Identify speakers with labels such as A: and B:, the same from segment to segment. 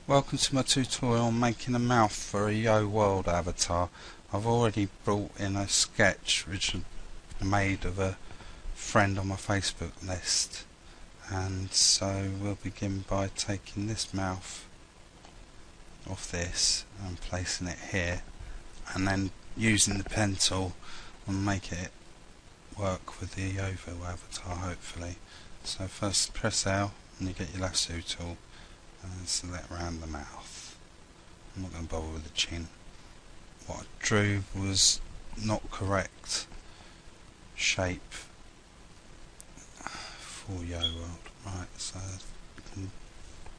A: Welcome to my tutorial on making a mouth for a Yoworld avatar. I've already brought in a sketch which I made of a friend on my Facebook list, and so we'll begin by taking this mouth off this and placing it here, and then using the pen tool and make it work with the Yoworld avatar hopefully. So first press L and you get your lasso tool and select around the mouth. I'm not going to bother with the chin. What I drew was not correct shape for Yoworld. Right, so you can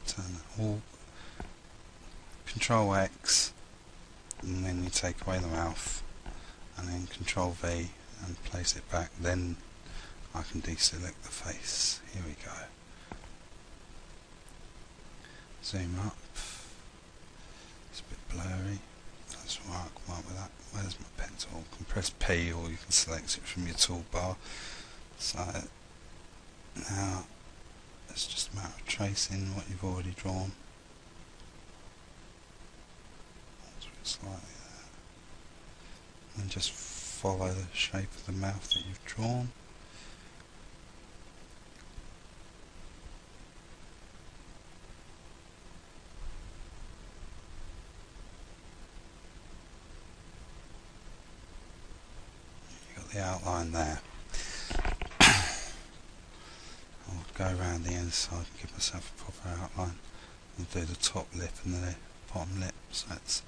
A: turn it all, Control X, and then you take away the mouth, and then Control V and place it back. Then I can deselect the face. Here we go. Zoom up. It's a bit blurry. That's right, I come up with that. Where's my pen tool? You can press P or you can select it from your toolbar. So now it's just a matter of tracing what you've already drawn. Alter it slightly there. And just follow the shape of the mouth that you've drawn. The outline there. I'll go around the inside and give myself a proper outline. I'll do the top lip and the bottom lip, so it's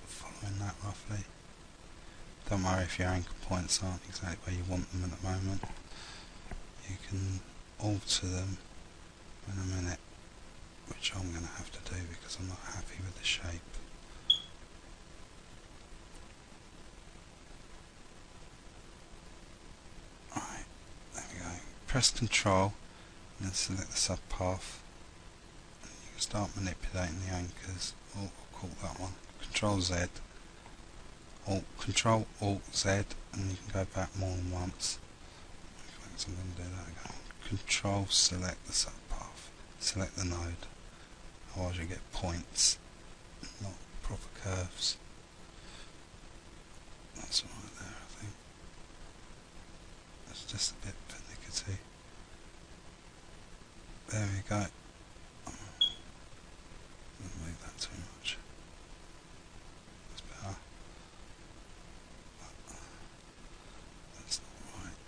A: following that roughly. Don't worry if your anchor points aren't exactly where you want them at the moment. You can alter them in a minute, which I'm going to have to do because I'm not happy with the shape. Press Control and then select the subpath, and you can start manipulating the anchors. I'll call that one Control Z, Control Alt Z, and you can go back more than once. So I'm going to do that again. Control select the subpath, select the node, otherwise you get points, not proper curves. That's right there, I think. That's just a bit pernickety. There we go. Don't move that too much. That's better. That's not right.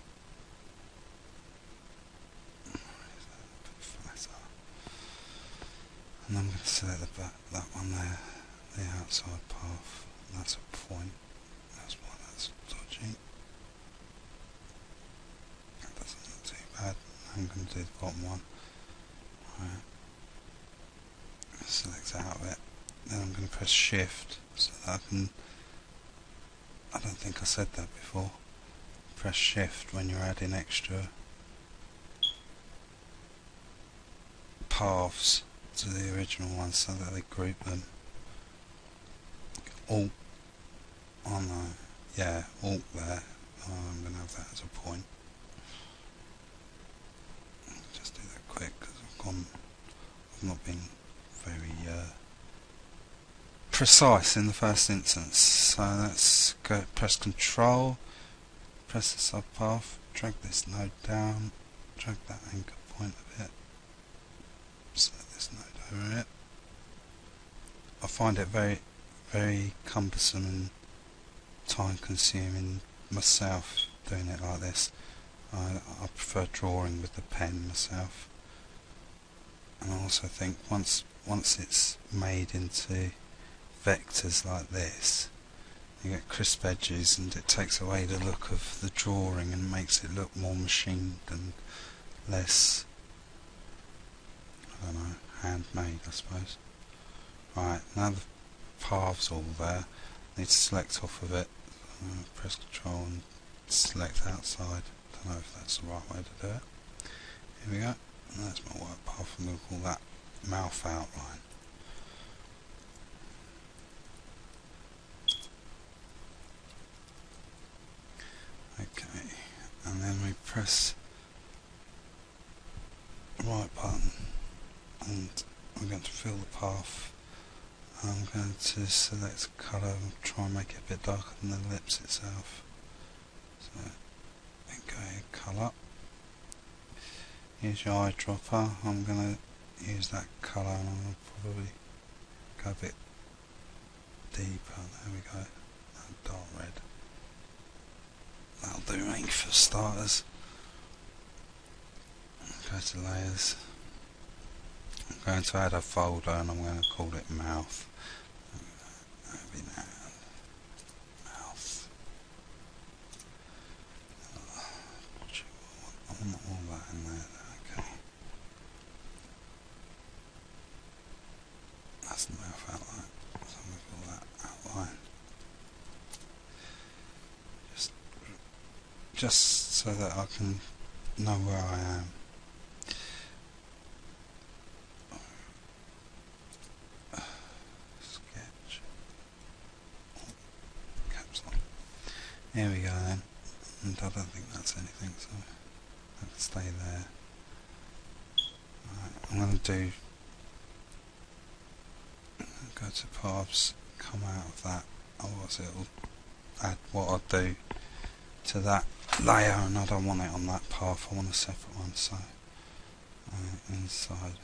A: A bit flatter. And I'm going to select that one there, the outside path. That's a point. That's why that's dodgy. That doesn't look too bad. I'm going to do the bottom one. Right. Select out of it. Then I'm going to press Shift so that I don't think I said that before. Press Shift when you're adding extra paths to the original one so that they group them. Alt. Oh no. Yeah, Alt there. Oh, I'm going to have that as a point. Just do that quick because I've not been very precise in the first instance. So let's go press Control, press the subpath, drag this node down, drag that anchor point a bit, select this node over it. I find it very, very cumbersome and time consuming myself doing it like this. I prefer drawing with the pen myself. And I also think once it's made into vectors like this, you get crisp edges and it takes away the look of the drawing and makes it look more machined and less, I don't know, handmade I suppose. Right, now the path's all there, I need to select off of it, press Control and select outside. Don't know if that's the right way to do it. Here we go. And that's my work path. I'm going to call that mouth outline. Okay, and then we press the right button and fill the path. I'm going to select a colour and try and make it a bit darker than the ellipse itself. So, go colour. Use your eyedropper. I'm going to use that colour and I'm going to probably go a bit deeper. There we go. That dark red. That'll do me for starters. Go to layers. I'm going to add a folder and I'm going to call it mouth. That'll be now. Mouth. I want all that in there. Okay. That's the mouth outline. So I'm going to call that outline. Just so that I can know where I am. Sketch. Caps on. Here we go then. And I don't think that's anything, so I can stay there. Right, I'm going to go to paths, come out of that. Otherwise it'll add what I do to that layer, and I don't want it on that path. I want a separate one, so inside.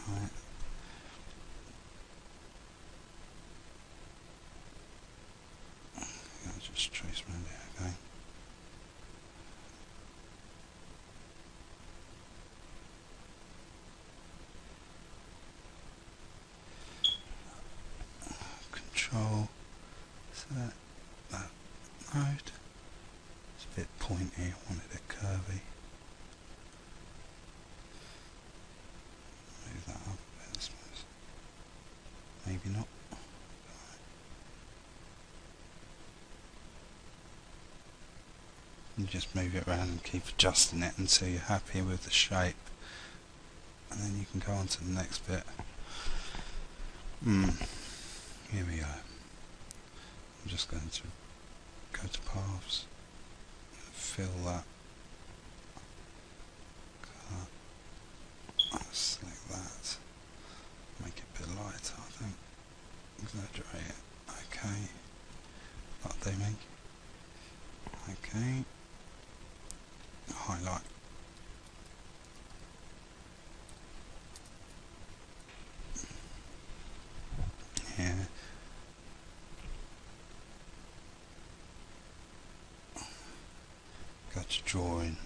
A: Right. I'll just trace around it again. Control, select that node. It's a bit pointy, I wanted it curvy. Move that up a bit, I suppose. Maybe not. You just move it around and keep adjusting it until you're happy with the shape. And then you can go on to the next bit. Here we go. I'm just going to go to paths, fill that colour, select that, make it a bit lighter, I think, exaggerate it, okay, that'll do me, okay, highlight. Here. Go to drawing.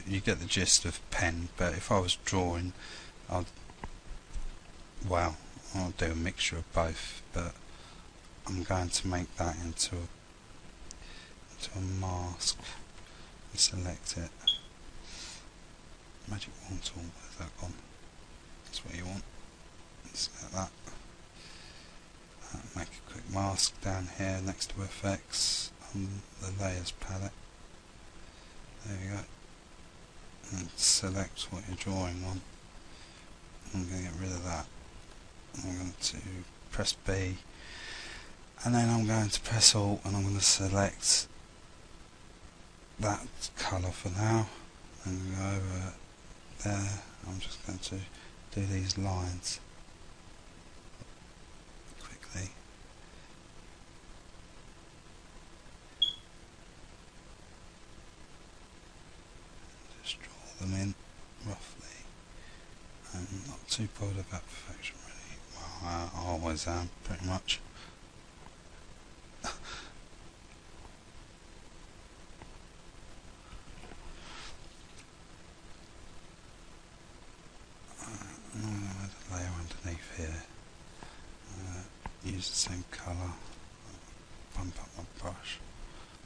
A: You get the gist of pen, but if I was drawing, I'll do a mixture of both, but I'm going to make that into a mask and select it. Magic wand tool, where's that gone? That's what you want. Select that. Make a quick mask down here next to effects on the layers palette. There you go. And select what you're drawing on. I'm going to get rid of that. I'm going to press B, and then I'm going to press Alt, and I'm going to select that colour for now, and go over there. I'm just going to do these lines quickly. Just draw them in roughly. I'm not too bothered about perfection really. Well, I always am, pretty much. I'm going to add a layer underneath here. Use the same colour. Bump up my brush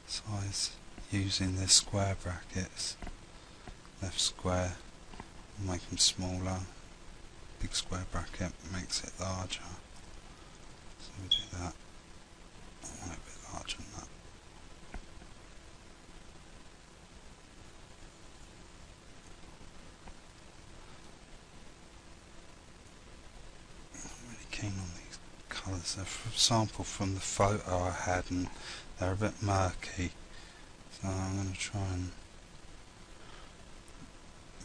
A: size using the square brackets. Left square, make them smaller. Big square bracket makes it larger. So we do that. I want it a bit larger than that. I'm really keen on these colours. They're for example from the photo I had, and they're a bit murky. So So I'm going to try and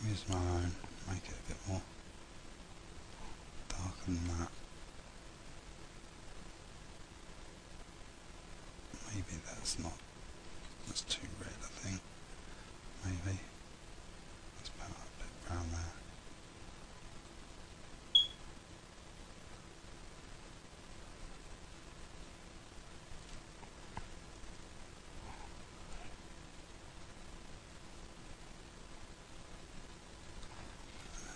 A: use my own, make it a bit more darker than that. Maybe that's too red, I think. Maybe. That's about a bit brown there.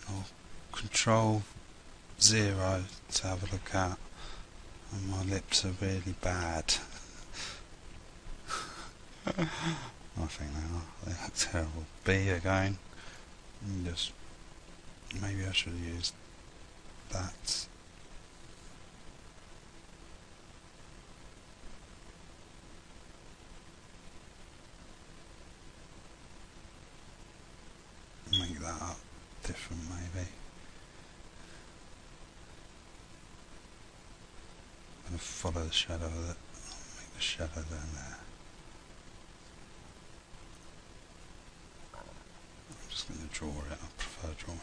A: And I'll Control 0 to have a look at. And my lips are really bad. I think they look terrible. B again. And just maybe I should have used that. Make that up different maybe. I'm going to follow the shadow of it. I'll make the shadow down there. I'm just going to draw it. I prefer drawing.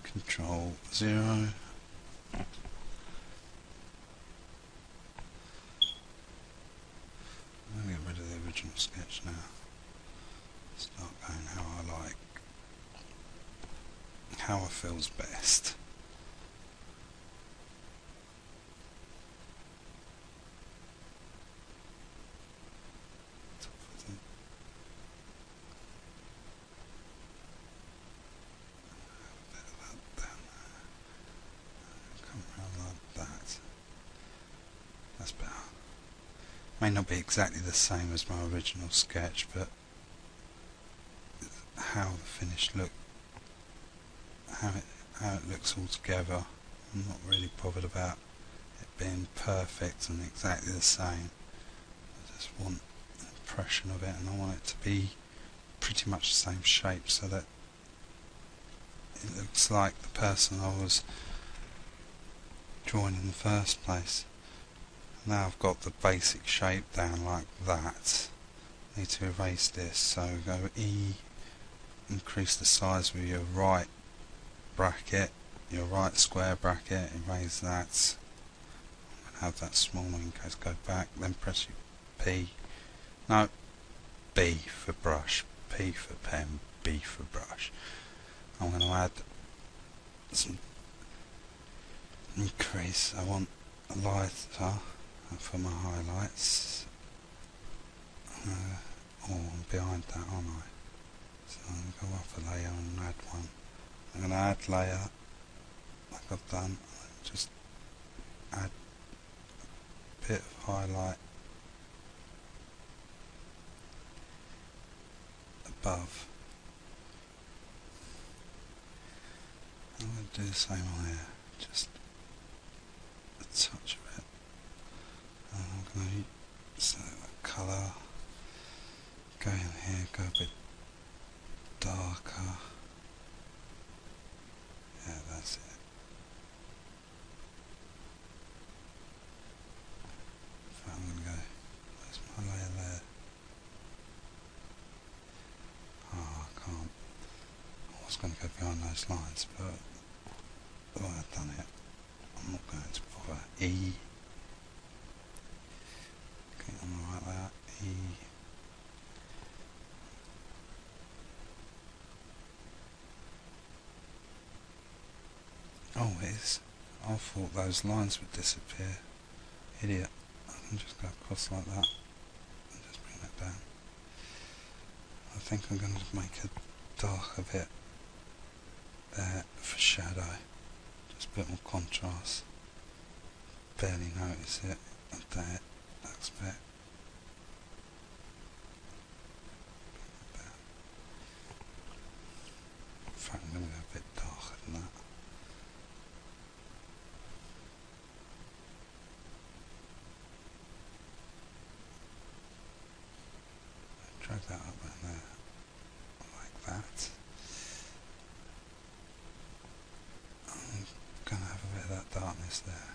A: Control 0. I'm going to get rid of the original sketch now. Start going how I like, how it feels best. May not be exactly the same as my original sketch, but how the finished look, how it looks all together, I'm not really bothered about it being perfect and exactly the same. I just want an impression of it, and I want it to be pretty much the same shape so that it looks like the person I was drawing in the first place. Now I've got the basic shape down like that. I need to erase this, so go E, increase the size with your right bracket, your right square bracket, erase that. I'm going to have that smaller in case go back, then press your P. No, B for brush, P for pen, B for brush. I'm going to add some increase. I want a lighter for my highlights. Oh, I'm behind that, aren't I? So I'm going to go off a layer and add one. I'm going to add layer, like I've done, just add a bit of highlight above. I'm going to do the same on here, just a touch of it. And I'm going to select the colour, go in here, go a bit darker. Yeah, that's it. So I'm going to go, where's my layer there? Oh, I can't. I was going to go behind those lines, but the way I've done it, I'm not going to bother. E. Okay, on the right layer, E. Oh, it is. I thought those lines would disappear. Idiot. I can just go across like that and just bring that down. I think I'm going to make a darker bit there for shadow. Just a bit more contrast. Barely notice it at that aspect. In fact, I'm going to go a bit darker than that. Drag that up in there, like that. I'm going to have a bit of that darkness there.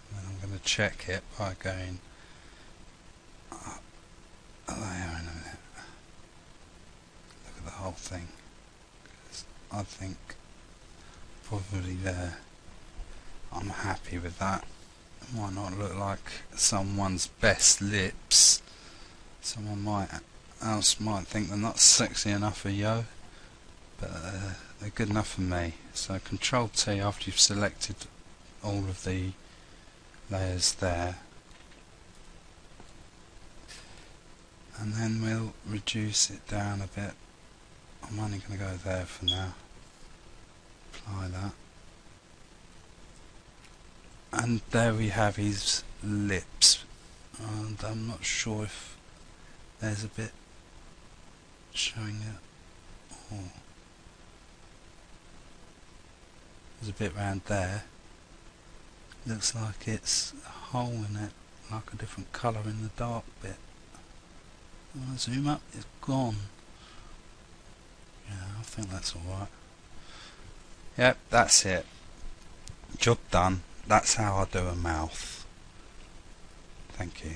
A: And then I'm going to check it by going up a layer in a minute. Look at the whole thing. 'Cause I think probably there. I'm happy with that. It might not look like someone's best lips. Someone else might think they're not sexy enough for Yo, but they're good enough for me. So Control T after you've selected all of the layers there, and then we'll reduce it down a bit. I'm only going to go there for now. Apply that. And there we have his lips, and I'm not sure if there's a bit showing it. Oh, there's a bit round there. Looks like it's a hole in it, like a different colour in the dark bit. When I zoom up, it's gone. Yeah, I think that's alright. Yep, that's it. Job done. That's how I do a mouth. Thank you.